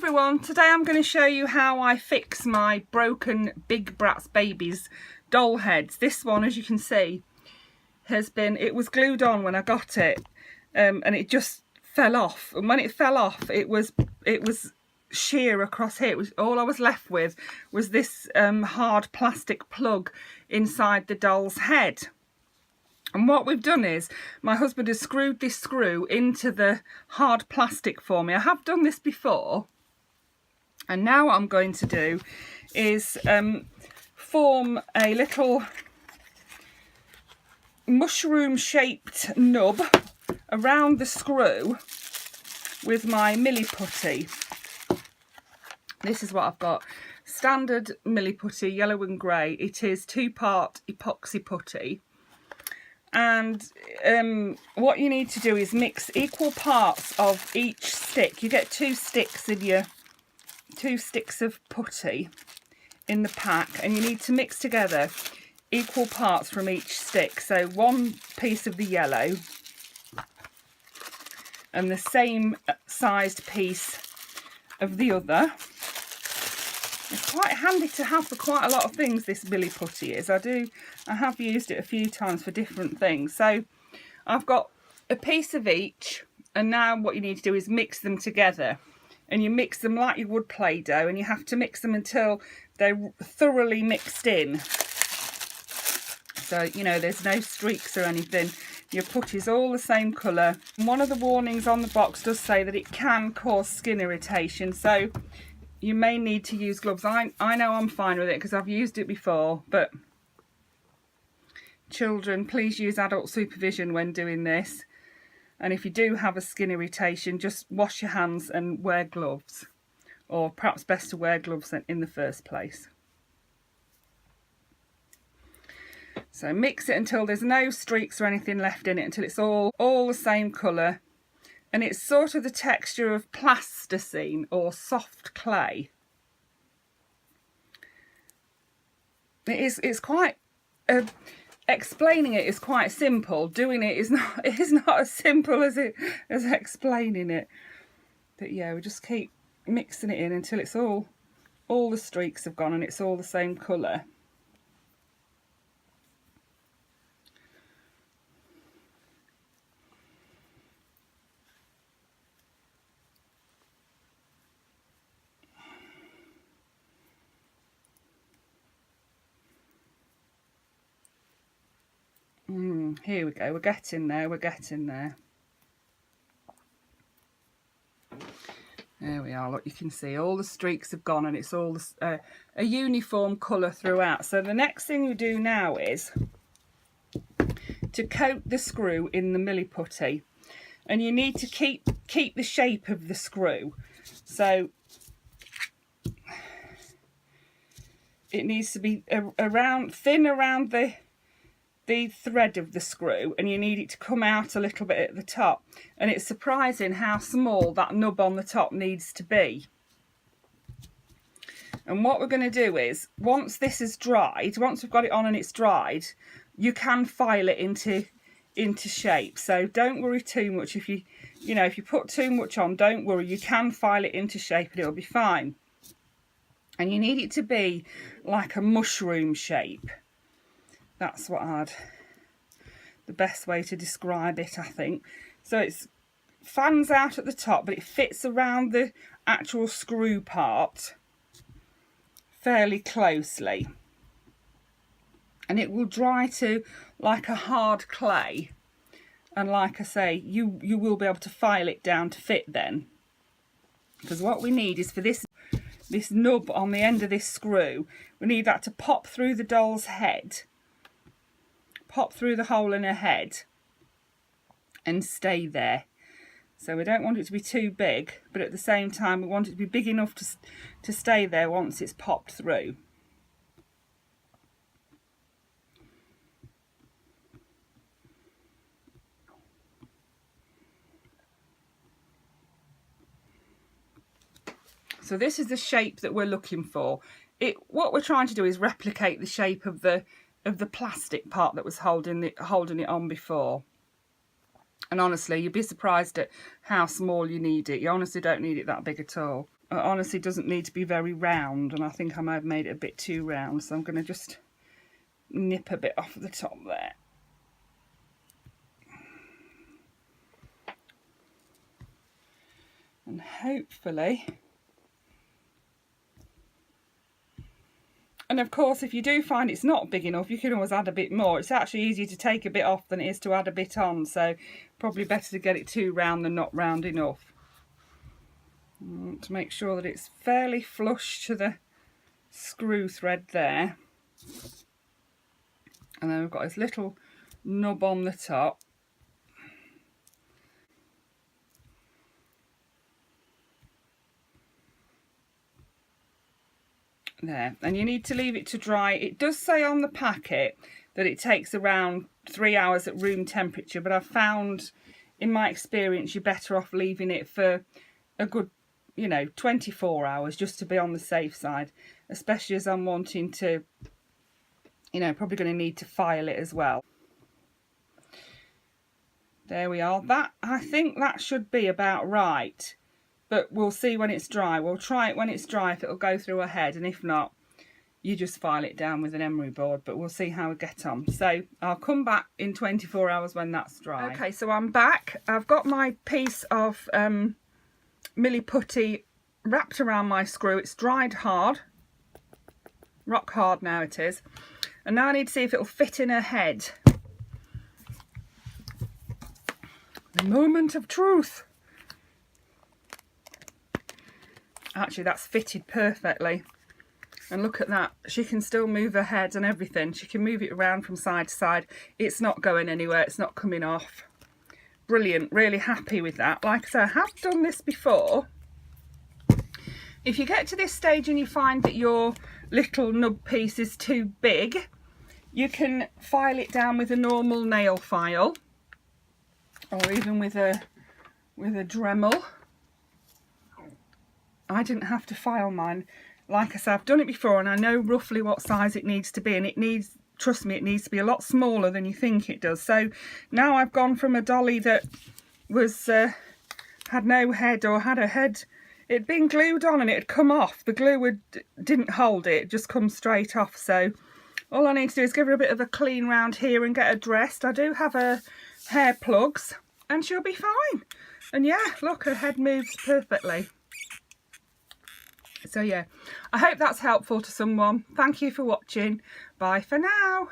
everyone, today I'm going to show you how I fix my broken Big Bratz Babyz doll heads. This one, as you can see, it was glued on when I got it, and it just fell off. And when it fell off, it was sheer across here. All I was left with was this hard plastic plug inside the doll's head. And what we've done is, my husband has screwed this screw into the hard plastic for me. I have done this before, and now what I'm going to do is form a little mushroom shaped nub around the screw with my milli putty. This is what I've got. Standard milli putty, yellow and grey. It is 2-part epoxy putty. And what you need to do is mix equal parts of each stick. You get 2 sticks of putty in the pack, and you need to mix together equal parts from each stick. So 1 piece of the yellow and the same sized piece of the other. It's quite handy to have for quite a lot of things, this milli putty is. I have used it a few times for different things. So I've got a piece of each, and now what you need to do is mix them together. And you mix them like you would Play-Doh, and you have to mix them until they're thoroughly mixed in. So, you know, there's no streaks or anything. Your putty's all the same colour. One of the warnings on the box does say that it can cause skin irritation, so you may need to use gloves. I know I'm fine with it because I've used it before, but children, please use adult supervision when doing this. And if you do have a skin irritation, just wash your hands and wear gloves, or perhaps best to wear gloves in the first place. So mix it until there's no streaks or anything left in it, until it's all the same colour. And it's sort of the texture of plasticine or soft clay. It's quite explaining it is quite simple. Doing it is not as simple as explaining it. But yeah, we just keep mixing it in until it's all the streaks have gone and it's all the same colour. Here we go, we're getting there. There we are, look, you can see all the streaks have gone and it's all a uniform colour throughout. So the next thing you do now is to coat the screw in the milli putty, and you need to keep the shape of the screw. So it needs to be thin around the thread of the screw, and you need it to come out a little bit at the top. And it's surprising how small that nub on the top needs to be. And what we're going to do is, once this is dried, once we've got it on and it's dried, you can file it into shape. So don't worry too much. If you put too much on, don't worry, you can file it into shape and it'll be fine. And you need it to be like a mushroom shape. That's the best way to describe it, I think. So it's fans out at the top, but it fits around the actual screw part fairly closely. And it will dry to like a hard clay. And like I say, you will be able to file it down to fit then. Because what we need is for this nub on the end of this screw, we need that to pop through the doll's head. Pop through the hole in her head and stay there. So we don't want it to be too big, but at the same time we want it to be big enough to stay there once it's popped through. So this is the shape that we're looking for. What we're trying to do is replicate the shape of the plastic part that was holding it on before. And honestly, you'd be surprised at how small you need it. You honestly don't need it that big at all. honestly doesn't need to be very round, and I think I might have made it a bit too round, so I'm going to just nip a bit off the top there. And hopefully, and of course if you do find it's not big enough, you can always add a bit more. It's actually easier to take a bit off than it is to add a bit on, so probably better to get it too round than not round enough. To make sure that it's fairly flush to the screw thread there. And then we've got this little nub on the top. There, and you need to leave it to dry. It does say on the packet that it takes around 3 hours at room temperature, but I've found in my experience you're better off leaving it for a good, 24 hours just to be on the safe side, especially as I'm wanting to, probably going to need to file it as well. There we are. That, I think that should be about right. But we'll see when it's dry. We'll try it when it's dry if it'll go through a head, and if not, you just file it down with an emery board, but we'll see how we get on. So I'll come back in 24 hours when that's dry. Okay, so I'm back. I've got my piece of milli putty wrapped around my screw. It's dried hard, rock hard now it is. And now I need to see if it'll fit in her head. The moment of truth. Actually, that's fitted perfectly. And look at that. She can still move her head and everything. She can move it around from side to side. It's not going anywhere. It's not coming off. Brilliant. Really happy with that. Like I said, I have done this before. If you get to this stage and you find that your little nub piece is too big, you can file it down with a normal nail file, or even with a Dremel. I didn't have to file mine. Like I said, I've done it before and I know roughly what size it needs to be, and it needs, trust me, it needs to be a lot smaller than you think it does. So now I've gone from a dolly that was had no head, or had a head, it'd been glued on and it had come off. The glue didn't hold it, it just comes straight off. So all I need to do is give her a bit of a clean round here and get her dressed. I do have her hair plugs and she'll be fine. And yeah, look, her head moves perfectly. So yeah, I hope that's helpful to someone. Thank you for watching. Bye for now.